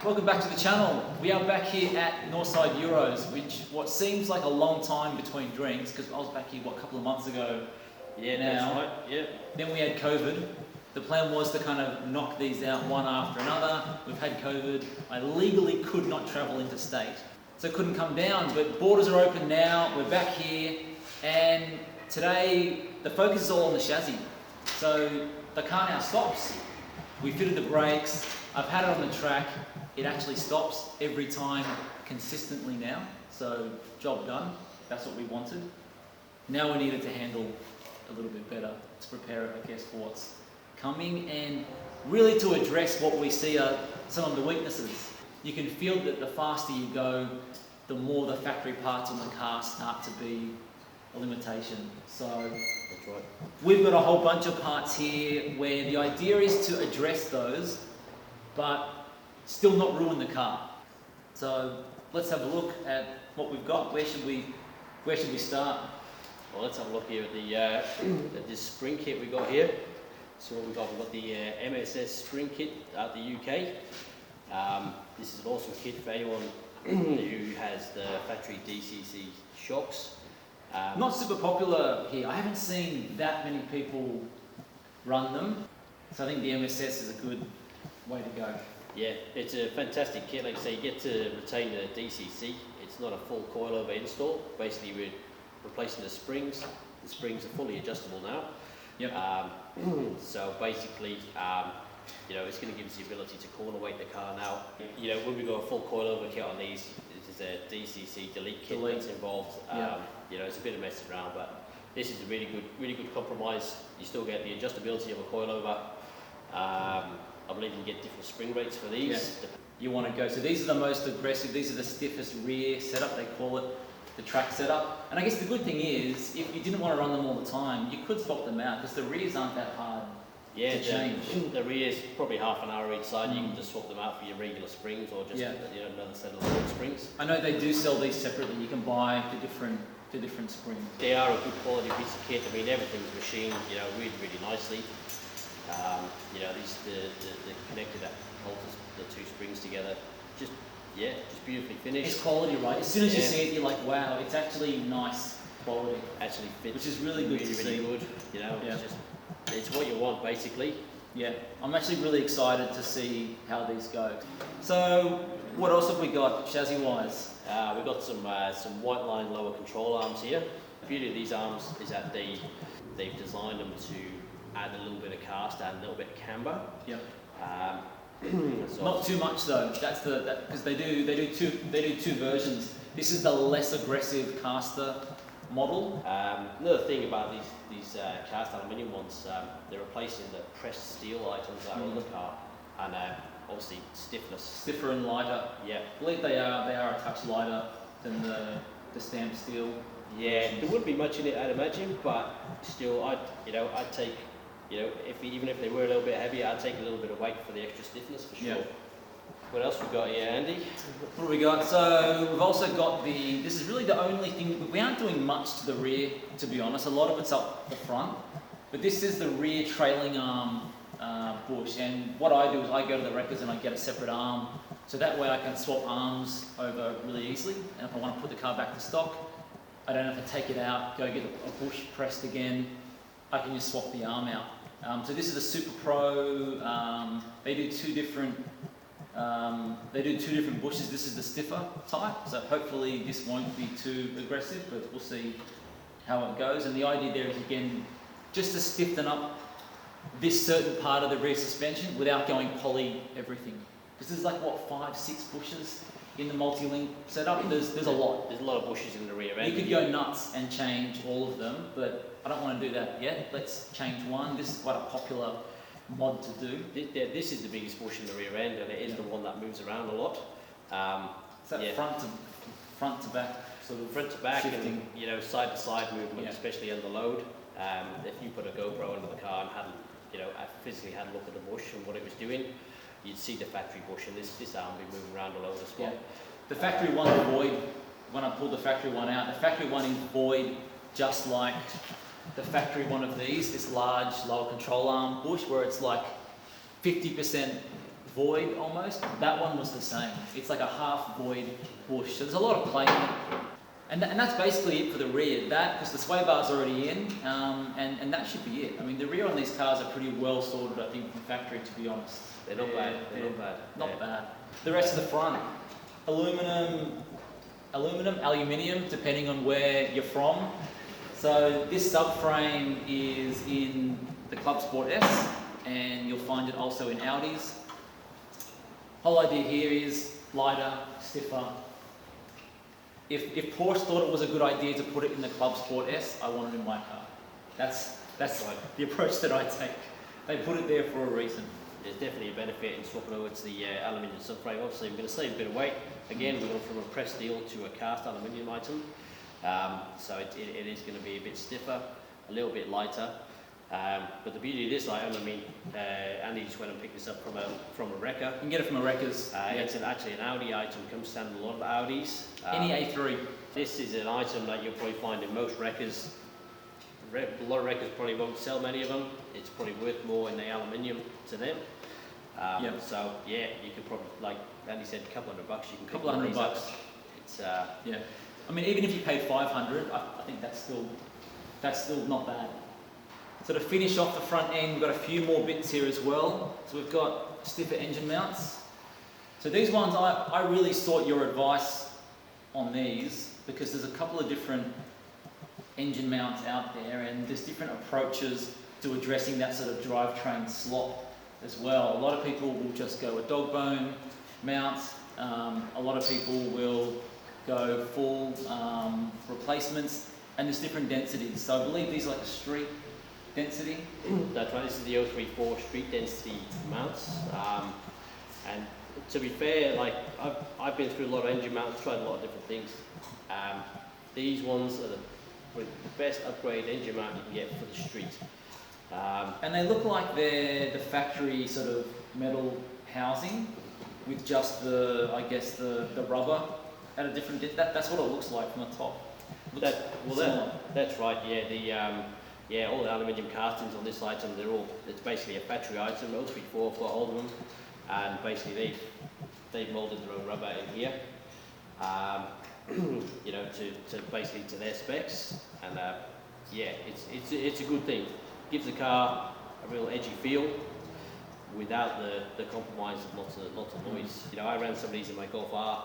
welcome back to the channel. We are back here at Northside Euros, which what seems like a long time between drinks, because I was back here, what, a couple of months ago. Yeah, now. that's right, yeah. Then we had COVID. The plan was to kind of knock these out one after another. We've had COVID. I legally could not travel interstate, so couldn't come down, but borders are open now. We're back here, and today the focus is all on the chassis. So the car now stops. We fitted the brakes. I've had it on the track. It actually stops every time consistently now. So job done. That's what we wanted. Now we needed to handle a little bit better to prepare it, I guess, for what's coming, and really to address what we see are some of the weaknesses. You can feel that the faster you go, the more the factory parts on the car start to be a limitation. So That's right. we've got a whole bunch of parts here where the idea is to address those, but still not ruin the car. So let's have a look at what we've got. Where should we start? Well, let's have a look here at this spring kit we got here. So what we've got the MSS spring kit out the UK. This is an awesome kit for anyone who has the factory DCC shocks. Not super popular here. I haven't seen that many people run them. So I think the MSS is a good way to go. Yeah, it's a fantastic kit. Like I say, you get to retain the DCC. It's not a full coilover install. Basically, we're replacing the springs. The springs are fully adjustable now. Yep. So basically, it's going to give us the ability to corner weight the car now. When we go a full coilover kit on these, this is a DCC delete kit that's involved. It's a bit of messing around, but this is a really good compromise. You still get the adjustability of a coilover. I believe you can get different spring rates for these. Yeah. You want to go, so these are the most aggressive, these are the stiffest rear setup, they call it the track setup. And I guess the good thing is, if you didn't want to run them all the time, you could swap them out, because the rears aren't that hard to change. The rears, probably half an hour each side. You can just swap them out for your regular springs, or just another set of long springs. I know they do sell these separately. You can buy the different springs. They are a good quality piece of kit. I mean, everything's machined, really nicely. The connector that holds the two springs together, just beautifully finished. It's quality, right? As soon as you see it, you're like, wow, it's actually nice quality. Actually fits, which is really good to see. Really good. It's what you want, basically. Yeah, I'm actually really excited to see how these go. So, what else have we got chassis-wise? We've got some Whiteline lower control arms here. The beauty of these arms is that they've designed them to add a little bit of cast, add a little bit of camber. Yep. So not too much though. That's because they do two versions. This is the less aggressive caster model. Another thing about these cast aluminium ones, they're replacing the pressed steel items that are on the car, and obviously stiffness. Stiffer and lighter. Yeah. I believe they are a touch lighter than the stamped steel. Yeah, there wouldn't be much in it, I'd imagine, but still, I'd take, even if they were a little bit heavier, I'd take a little bit of weight for the extra stiffness for sure. Yeah. What else we got here, Andy? What have we got? So we've also got this is really the only thing, we aren't doing much to the rear, to be honest. A lot of it's up the front, but this is the rear trailing arm bush, and what I do is I go to the wreckers and I get a separate arm, so that way I can swap arms over really easily, and if I want to put the car back to stock, I don't have to take it out, go get a bush pressed again. I can just swap the arm out. So this is the Superpro. They do two different bushes. This is the stiffer type, so hopefully this won't be too aggressive, but we'll see how it goes. And the idea there is, again, just to stiffen up this certain part of the rear suspension without going poly everything. Because there's like, what, 5-6 bushes in the multi-link setup? There's a lot. There's a lot of bushes in the rear end. You could go nuts and change all of them, but I don't want to do that yet. Let's change one. This is quite a popular mod to do. This is the biggest bush in the rear end, and it is the one that moves around a lot. Is that front to back, sort of front to back, shifting. And side to side movement, especially under load. If you put a GoPro under the car and physically had a look at the bush and what it was doing, you'd see the factory bush, and this arm would be moving around all over the spot. Yeah. The factory one void, when I pulled the factory one out, the factory one is void, just like the factory one of these, this large lower control arm bush, where it's like 50% void almost. That one was the same. It's like a half void bush. So there's a lot of play in it. And that's basically it for the rear. That, because the sway bar's already in, and that should be it. I mean, the rear on these cars are pretty well sorted, I think, from factory, to be honest. They're not bad. They're not bad. Not bad. The rest of the front, aluminium, depending on where you're from. So this subframe is in the Clubsport S, and you'll find it also in Audis. Whole idea here is lighter, stiffer. If Porsche thought it was a good idea to put it in the Clubsport S, I want it in my car. That's Right. the approach that I take. They put it there for a reason. There's definitely a benefit in swapping over to the aluminium subframe. Obviously, we're going to save a bit of weight. Again, we're going from a pressed steel to a cast aluminium item. So it is going to be a bit stiffer, a little bit lighter. But the beauty of this item, I mean, Andy just went and picked this up from a wrecker. You can get it from a wrecker's. It's actually an Audi item, comes standard a lot of Audis. Any A3. This is an item that you'll probably find in most wreckers. A lot of wreckers probably won't sell many of them. It's probably worth more in the aluminium to them. So yeah, you could probably, like Andy said, a couple $100. You can pick one of these up. It's yeah. I mean, even if you pay 500, I think that's still not bad. So to finish off the front end, we've got a few more bits here as well. So we've got stiffer engine mounts. So these ones, I really sought your advice on these, because there's a couple of different engine mounts out there, and there's different approaches to addressing that sort of drivetrain slot as well. A lot of people will just go a dog bone mount. A lot of people will go full replacements, and there's different densities. So I believe these are like a street density. That's right, this is the 034 street density mounts. And to be fair, like I've been through a lot of engine mounts, tried a lot of different things. These ones are the best upgrade engine mount you can get for the street. And they look like they're the factory sort of metal housing with just the rubber at a different that's what it looks like from the top. That's right, yeah, all the aluminium castings on this item, it's basically a factory item. 034 for all of them, and basically they've molded their own rubber in here, you know, to basically to their specs, and yeah, it's a good thing. Gives the car a real edgy feel without the compromise of lots of noise. You know, I ran some of these in my Golf R.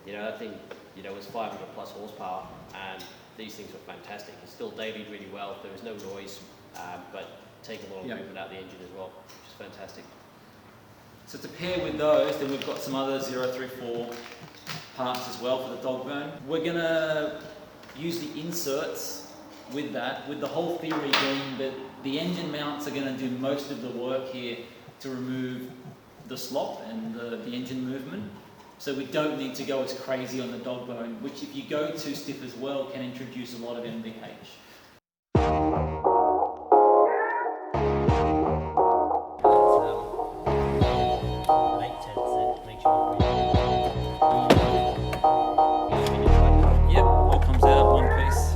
You know, that thing, you know, was 500 plus horsepower, and these things were fantastic. It still dailied really well. There was no noise, but taking a lot of movement out of the engine as well, which is fantastic. So to pair with those, then we've got some other 034 parts as well for the dog bone. We're gonna use the inserts with that, with the whole theory being that the engine mounts are gonna do most of the work here to remove the slop and the engine movement. So we don't need to go as crazy on the dog bone, which if you go too stiff as well can introduce a lot of MVH. Yep, all comes out one piece.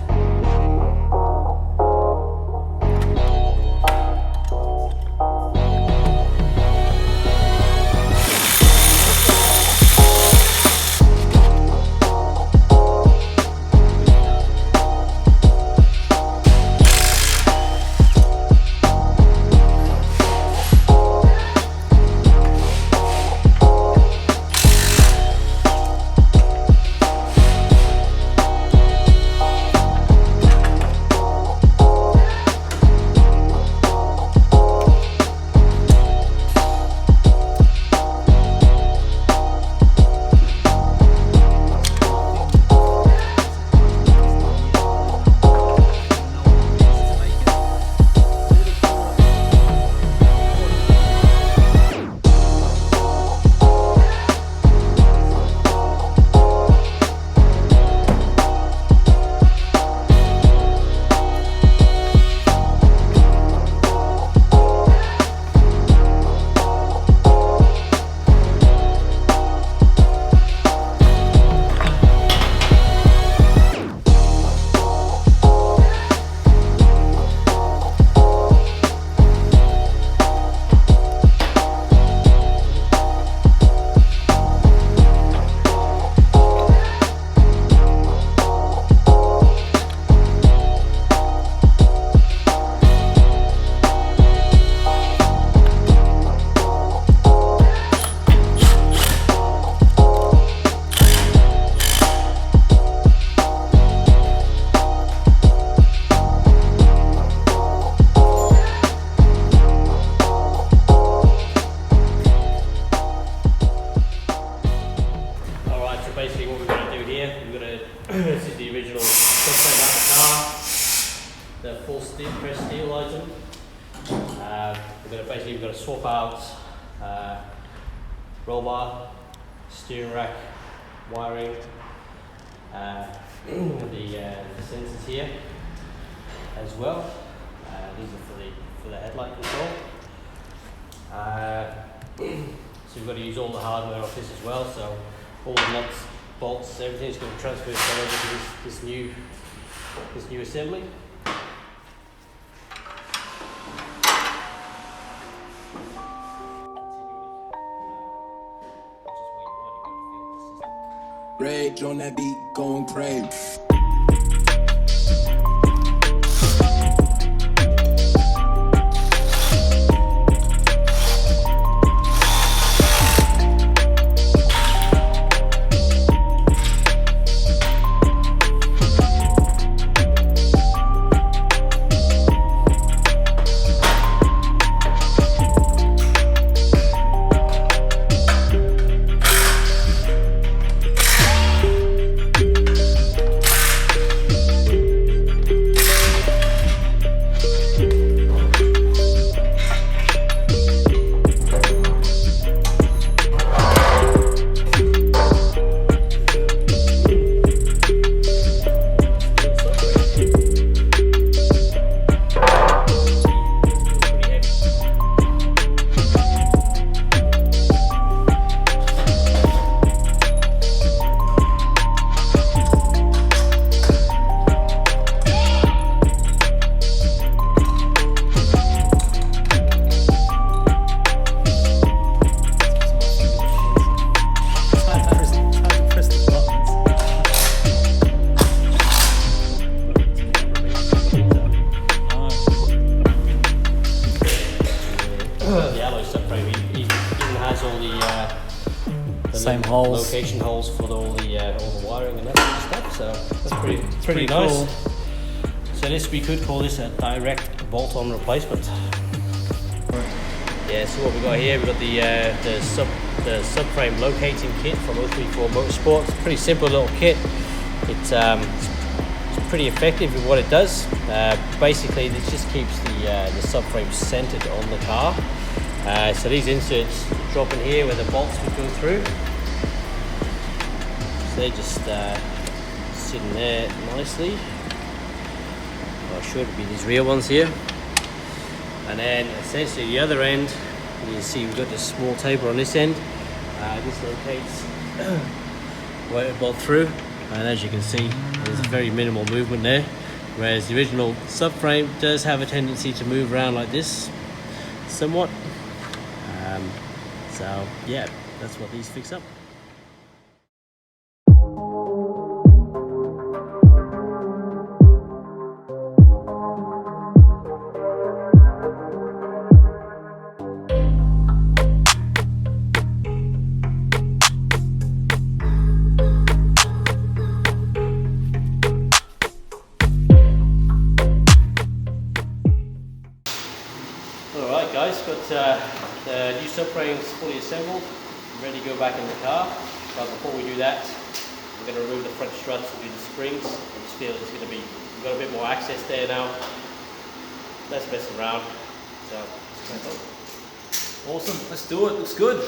This is the original subframe out the car, the full steel, pressed steel item. We're going to swap out roll bar, steering rack, wiring, the sensors here as well. These are for the headlight control. So we've got to use all the hardware off this as well. So all the nuts, bolts, everything's going to transfer over to this new assembly. Rage on that beat, going crazy. Same holes. Location holes for all the wiring and that sort of stuff. So that's pretty nice. Cool. So this, we could call this a direct bolt-on replacement. Yeah. So what we got here, we got the subframe locating kit from 034 Motorsport. It's a pretty simple little kit. It's pretty effective in what it does. Basically, this just keeps the subframe centered on the car. So these inserts drop in here where the bolts would go through. So they just sit in there nicely. Well, sure to be these real ones here. And then essentially the other end, you can see we've got this small taper on this end. This locates where it bolt through. And as you can see, there's very minimal movement there. Whereas the original subframe does have a tendency to move around like this somewhat. So yeah, that's what these fix up. Alright guys, got the new subframe is fully assembled, ready to go back in the car. But before we do that, we're going to remove the front struts and do the springs. I just feel it's going to be, we've got a bit more access there now. Less messing around. So, let's crank on. Awesome, let's do it, looks good.